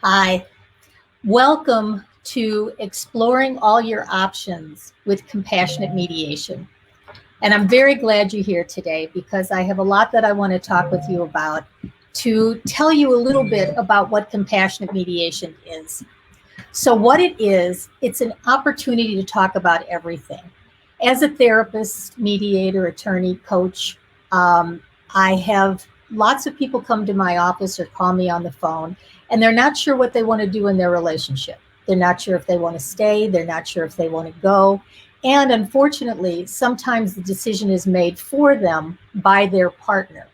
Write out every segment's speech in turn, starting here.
Hi, welcome to Exploring All Your Options with Compassionate Mediation. And I'm very glad you're here today because I have a lot that I want to talk with you about to tell you a little bit about what compassionate mediation is. So what it is, it's an opportunity to talk about everything. As a therapist, mediator, attorney, coach, I have lots of people come to my office or call me on the phone, and they're not sure what they want to do in their relationship. They're not sure if they want to stay. They're not sure if they want to go. And unfortunately, sometimes the decision is made for them by their partner.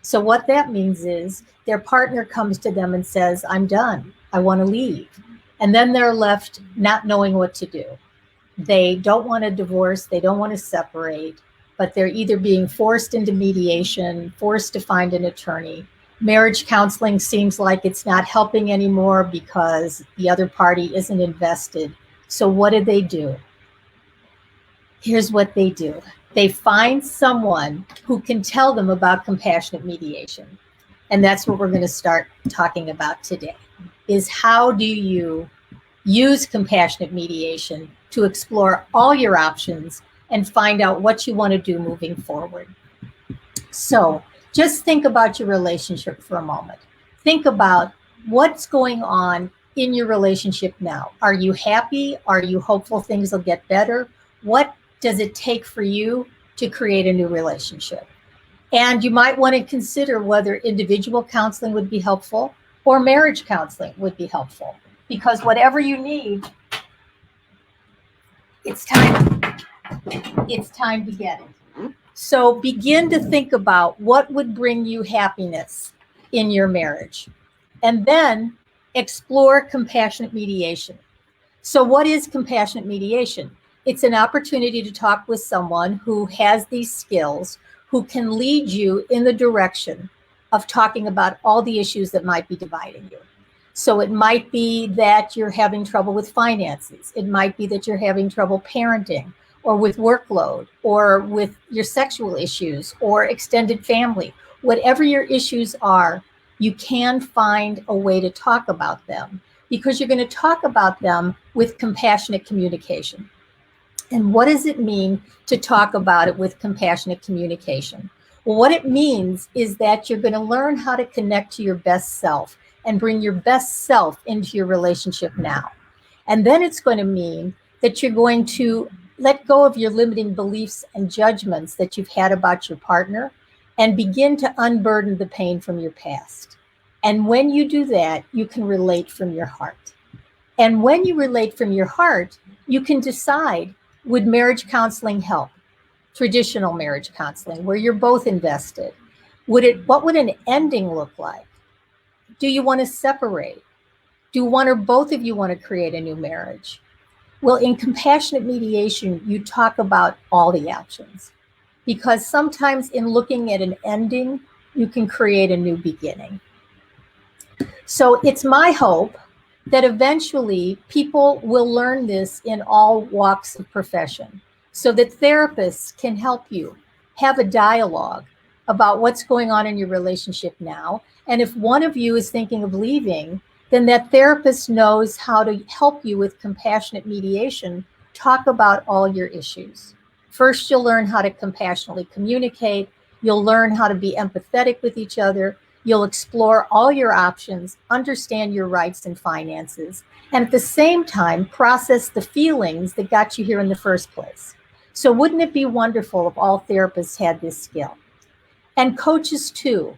So what that means is their partner comes to them and says, I'm done. I want to leave. And then they're left not knowing what to do. They don't want a divorce. They don't want to separate, but they're either being forced into mediation, forced to find an attorney. Marriage counseling seems like it's not helping anymore because the other party isn't invested. So what do? Here's what they do. They find someone who can tell them about compassionate mediation. And that's what we're going to start talking about today, is how do you use compassionate mediation to explore all your options and find out what you want to do moving forward. So just think about your relationship for a moment. Think about what's going on in your relationship now. Are you happy? Are you hopeful things will get better? What does it take for you to create a new relationship? And you might want to consider whether individual counseling would be helpful or marriage counseling would be helpful. Because whatever you need, it's time to get it. So begin to think about what would bring you happiness in your marriage. And then explore compassionate mediation. So what is compassionate mediation? It's an opportunity to talk with someone who has these skills, who can lead you in the direction of talking about all the issues that might be dividing you. So it might be that you're having trouble with finances. It might be that you're having trouble parenting, or with workload, or with your sexual issues, or extended family. Whatever your issues are, you can find a way to talk about them because you're going to talk about them with compassionate communication. And what does it mean to talk about it with compassionate communication? Well, what it means is that you're going to learn how to connect to your best self and bring your best self into your relationship now. And then it's going to mean that you're going to let go of your limiting beliefs and judgments that you've had about your partner and begin to unburden the pain from your past. And when you do that, you can relate from your heart. And when you relate from your heart, you can decide, would marriage counseling help? Traditional marriage counseling, where you're both invested. What would an ending look like? Do you want to separate? Do one or both of you want to create a new marriage? Well, in compassionate mediation, you talk about all the options because sometimes in looking at an ending, you can create a new beginning. So it's my hope that eventually people will learn this in all walks of profession so that therapists can help you have a dialogue about what's going on in your relationship now. And if one of you is thinking of leaving, then that therapist knows how to help you with compassionate mediation, talk about all your issues. First, you'll learn how to compassionately communicate. You'll learn how to be empathetic with each other. You'll explore all your options, understand your rights and finances, and at the same time, process the feelings that got you here in the first place. So wouldn't it be wonderful if all therapists had this skill? And coaches too.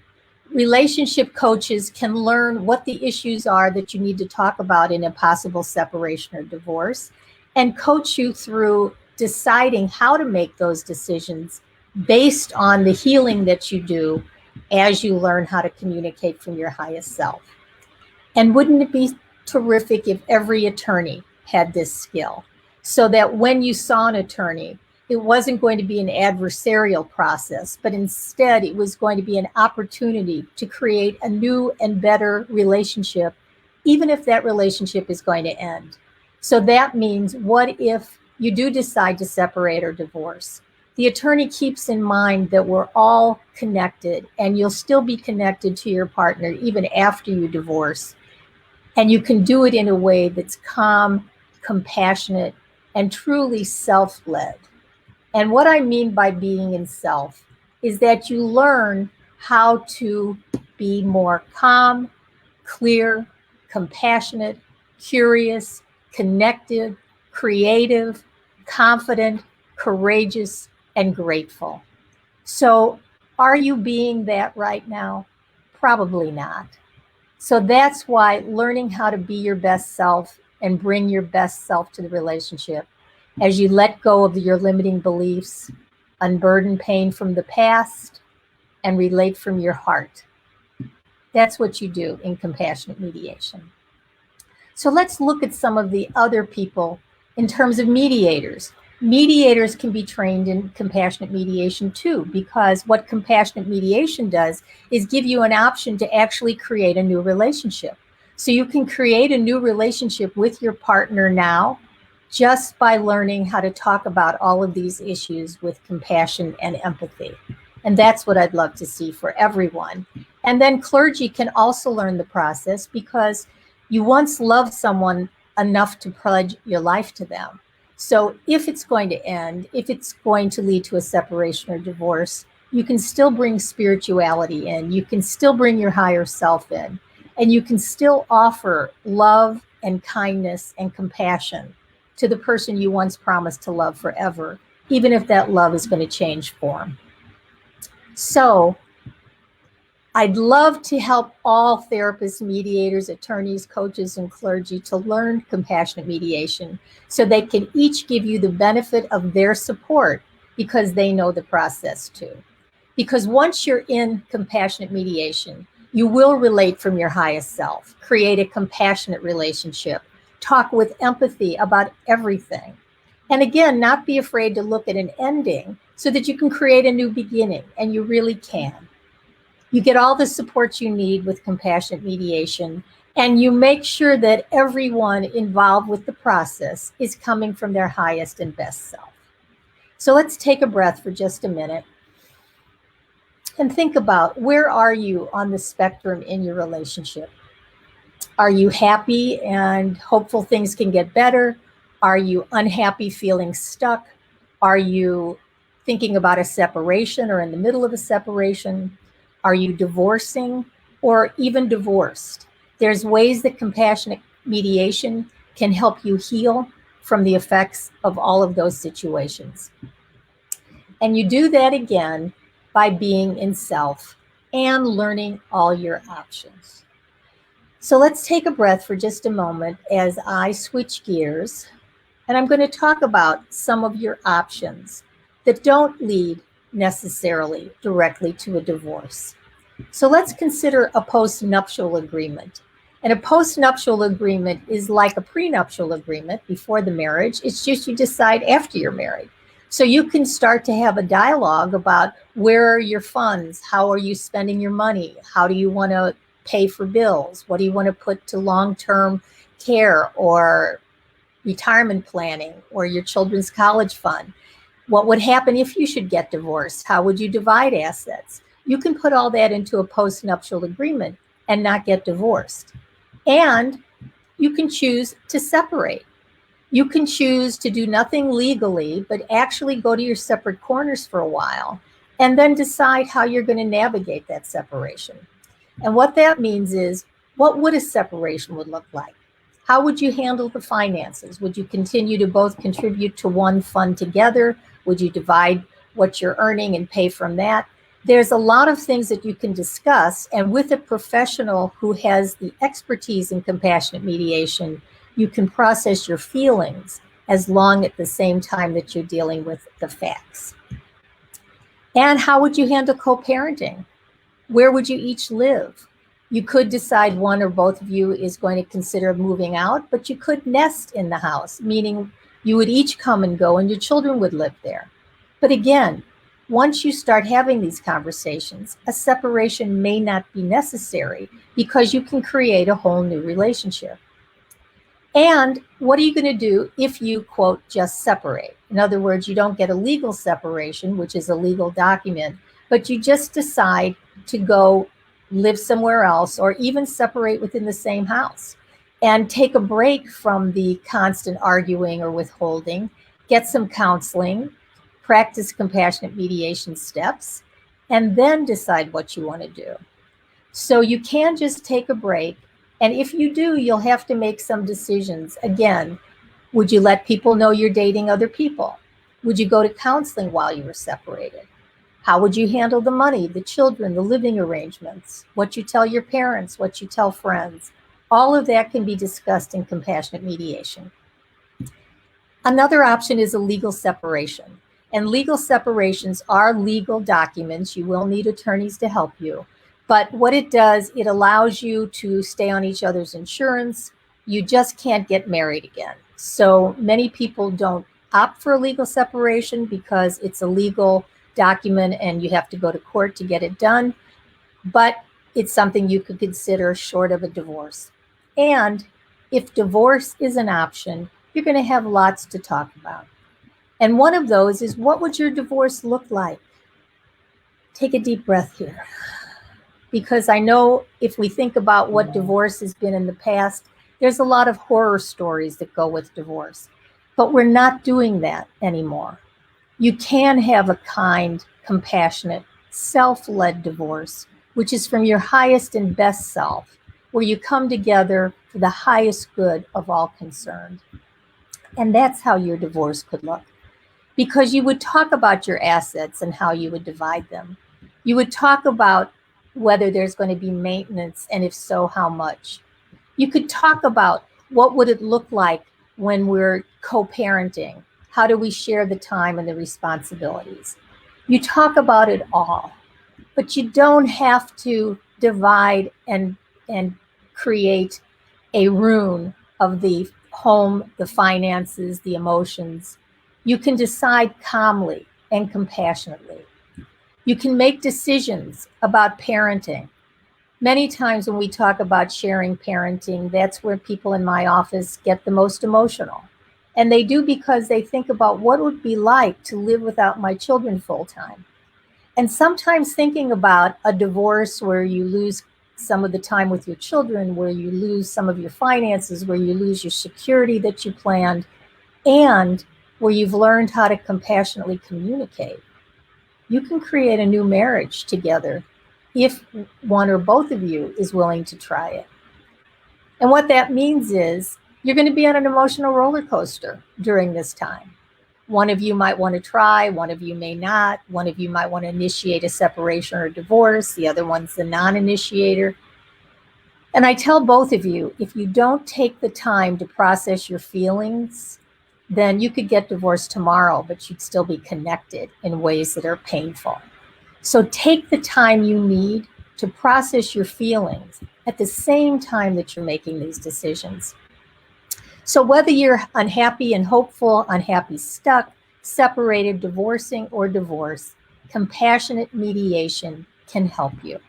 Relationship coaches can learn what the issues are that you need to talk about in a possible separation or divorce and coach you through deciding how to make those decisions based on the healing that you do as you learn how to communicate from your highest self. And wouldn't it be terrific if every attorney had this skill so that when you saw an attorney, it wasn't going to be an adversarial process, but instead it was going to be an opportunity to create a new and better relationship, even if that relationship is going to end. So that means, what if you do decide to separate or divorce? The attorney keeps in mind that we're all connected and you'll still be connected to your partner even after you divorce. And you can do it in a way that's calm, compassionate, and truly self-led. And what I mean by being in self is that you learn how to be more calm, clear, compassionate, curious, connected, creative, confident, courageous, and grateful. So are you being that right now? Probably not. So that's why learning how to be your best self and bring your best self to the relationship as you let go of your limiting beliefs, unburden pain from the past, and relate from your heart. That's what you do in compassionate mediation. So let's look at some of the other people in terms of mediators. Mediators can be trained in compassionate mediation too, because what compassionate mediation does is give you an option to actually create a new relationship. So you can create a new relationship with your partner now just by learning how to talk about all of these issues with compassion and empathy. And that's what I'd love to see for everyone. And then clergy can also learn the process because you once loved someone enough to pledge your life to them. So if it's going to end, if it's going to lead to a separation or divorce, you can still bring spirituality in, you can still bring your higher self in, and you can still offer love and kindness and compassion to the person you once promised to love forever, even if that love is going to change form. So I'd love to help all therapists, mediators, attorneys, coaches, and clergy to learn compassionate mediation so they can each give you the benefit of their support because they know the process too. Because once you're in compassionate mediation, you will relate from your highest self, create a compassionate relationship, talk with empathy about everything. And again, not be afraid to look at an ending so that you can create a new beginning, and you really can. You get all the support you need with compassionate mediation, and you make sure that everyone involved with the process is coming from their highest and best self. So let's take a breath for just a minute and think about, where are you on the spectrum in your relationship? Are you happy and hopeful things can get better? Are you unhappy, feeling stuck? Are you thinking about a separation or in the middle of a separation? Are you divorcing or even divorced? There's ways that compassionate mediation can help you heal from the effects of all of those situations. And you do that again by being in self and learning all your options. So let's take a breath for just a moment as I switch gears, and I'm going to talk about some of your options that don't lead necessarily directly to a divorce. So let's consider a postnuptial agreement. And a postnuptial agreement is like a prenuptial agreement before the marriage. It's just you decide after you're married. So you can start to have a dialogue about, where are your funds? How are you spending your money? How do you want to pay for bills? What do you want to put to long-term care or retirement planning or your children's college fund? What would happen if you should get divorced? How would you divide assets? You can put all that into a postnuptial agreement and not get divorced. And you can choose to separate. You can choose to do nothing legally, but actually go to your separate corners for a while and then decide how you're going to navigate that separation. And what that means is, what would a separation would look like? How would you handle the finances? Would you continue to both contribute to one fund together? Would you divide what you're earning and pay from that? There's a lot of things that you can discuss, and with a professional who has the expertise in compassionate mediation, you can process your feelings as long at the same time that you're dealing with the facts. And how would you handle co-parenting? Where would you each live? You could decide one or both of you is going to consider moving out, but you could nest in the house, meaning you would each come and go and your children would live there. But again, once you start having these conversations, a separation may not be necessary because you can create a whole new relationship. And what are you going to do if you, quote, just separate? In other words, you don't get a legal separation, which is a legal document, but you just decide to go live somewhere else or even separate within the same house. and take a break from the constant arguing or withholding. Get some counseling, practice compassionate mediation steps, and then decide what you want to do. So you can just take a break. And if you do, you'll have to make some decisions. Again, would you let people know you're dating other people? Would you go to counseling while you were separated? How would you handle the money, the children, the living arrangements, what you tell your parents, what you tell friends? All of that can be discussed in compassionate mediation. Another option is a legal separation. And legal separations are legal documents. You will need attorneys to help you. But what it does, it allows you to stay on each other's insurance. You just can't get married again. So many people don't opt for a legal separation because it's a legal document and you have to go to court to get it done. But it's something you could consider short of a divorce. And if divorce is an option, you're going to have lots to talk about. And one of those is, what would your divorce look like? Take a deep breath here. Because I know if we think about what divorce has been in the past, there's a lot of horror stories that go with divorce. But we're not doing that anymore. You can have a kind, compassionate, self-led divorce, which is from your highest and best self, where you come together for the highest good of all concerned. And that's how your divorce could look. Because you would talk about your assets and how you would divide them. You would talk about whether there's going to be maintenance, and if so, how much. You could talk about what would it look like when we're co-parenting. How do we share the time and the responsibilities? You talk about it all, but you don't have to divide and create a rune of the home, the finances, the emotions. You can decide calmly and compassionately. You can make decisions about parenting. Many times when we talk about sharing parenting, that's where people in my office get the most emotional. And they do because they think about what it would be like to live without my children full time. And sometimes thinking about a divorce where you lose some of the time with your children, where you lose some of your finances, where you lose your security that you planned, and where you've learned how to compassionately communicate. You can create a new marriage together if one or both of you is willing to try it. And what that means is you're going to be on an emotional roller coaster during this time. One of you might want to try, one of you may not. One of you might want to initiate a separation or divorce. The other one's the non-initiator. And I tell both of you, if you don't take the time to process your feelings, then you could get divorced tomorrow, but you'd still be connected in ways that are painful. So take the time you need to process your feelings at the same time that you're making these decisions. So whether you're unhappy and hopeful, unhappy, stuck, separated, divorcing, or divorced, compassionate mediation can help you.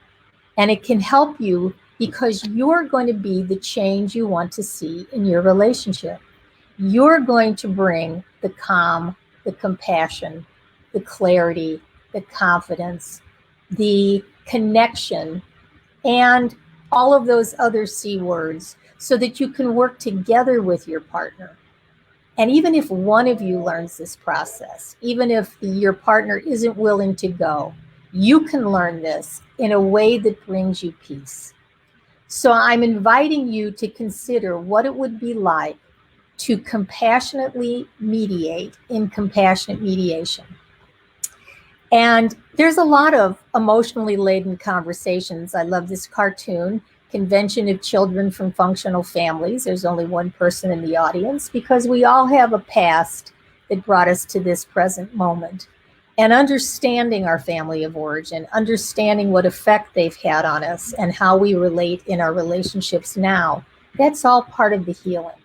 And it can help you because you're going to be the change you want to see in your relationship. You're going to bring the calm, the compassion, the clarity, the confidence, the connection, and all of those other C words so that you can work together with your partner. And even if one of you learns this process, even if your partner isn't willing to go, you can learn this in a way that brings you peace. So I'm inviting you to consider what it would be like to compassionately mediate in compassionate mediation. And there's a lot of emotionally laden conversations. I love this cartoon, Convention of Children from Functional Families. There's only one person in the audience because we all have a past that brought us to this present moment. And understanding our family of origin, understanding what effect they've had on us and how we relate in our relationships now, that's all part of the healing.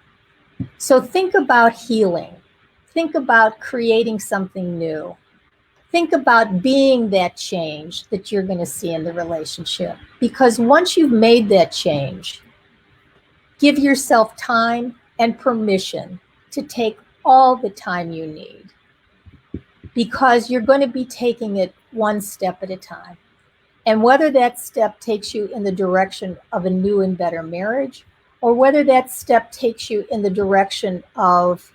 So think about healing. Think about creating something new. Think about being that change that you're going to see in the relationship. Because once you've made that change, give yourself time and permission to take all the time you need. Because you're going to be taking it one step at a time. And whether that step takes you in the direction of a new and better marriage, or whether that step takes you in the direction of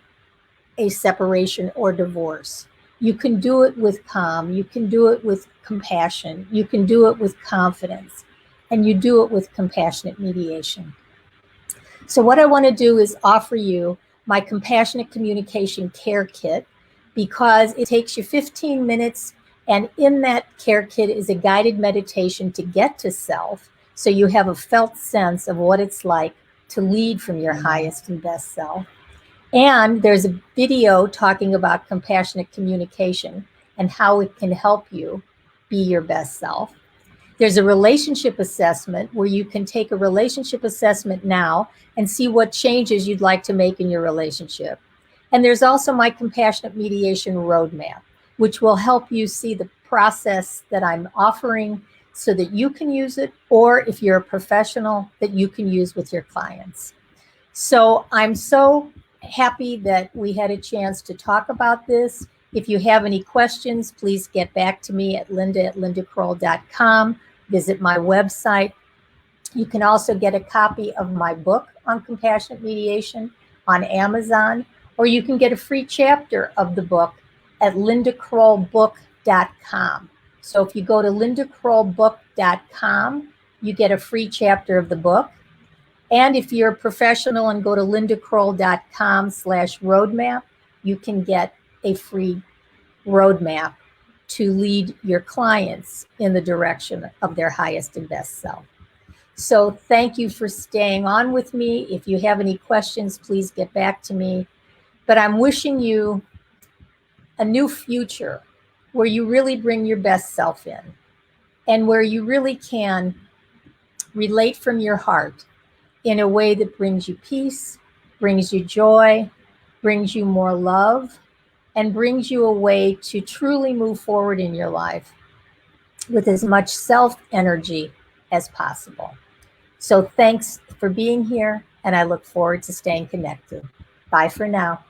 a separation or divorce. You can do it with calm, you can do it with compassion, you can do it with confidence, and you do it with compassionate mediation. So what I want to do is offer you my compassionate communication care kit, because it takes you 15 minutes, and in that care kit is a guided meditation to get to self, so you have a felt sense of what it's like to lead from your highest and best self. And there's a video talking about compassionate communication and how it can help you be your best self. There's a relationship assessment where you can take a relationship assessment now and see what changes you'd like to make in your relationship. And there's also my compassionate mediation roadmap, which will help you see the process that I'm offering so that you can use it, or if you're a professional, that you can use with your clients. So I'm so happy that we had a chance to talk about this. If you have any questions, please get back to me at linda@lindakroll.com. Visit my website. You can also get a copy of my book on compassionate mediation on Amazon, or you can get a free chapter of the book at lindakrollbook.com. So if you go to lindakrollbook.com, you get a free chapter of the book. And if you're a professional and go to lindakroll.com/roadmap, you can get a free roadmap to lead your clients in the direction of their highest and best self. So thank you for staying on with me. If you have any questions, please get back to me. But I'm wishing you a new future where you really bring your best self in, and where you really can relate from your heart in a way that brings you peace, brings you joy, brings you more love, and brings you a way to truly move forward in your life with as much self-energy as possible. So thanks for being here, and I look forward to staying connected. Bye for now.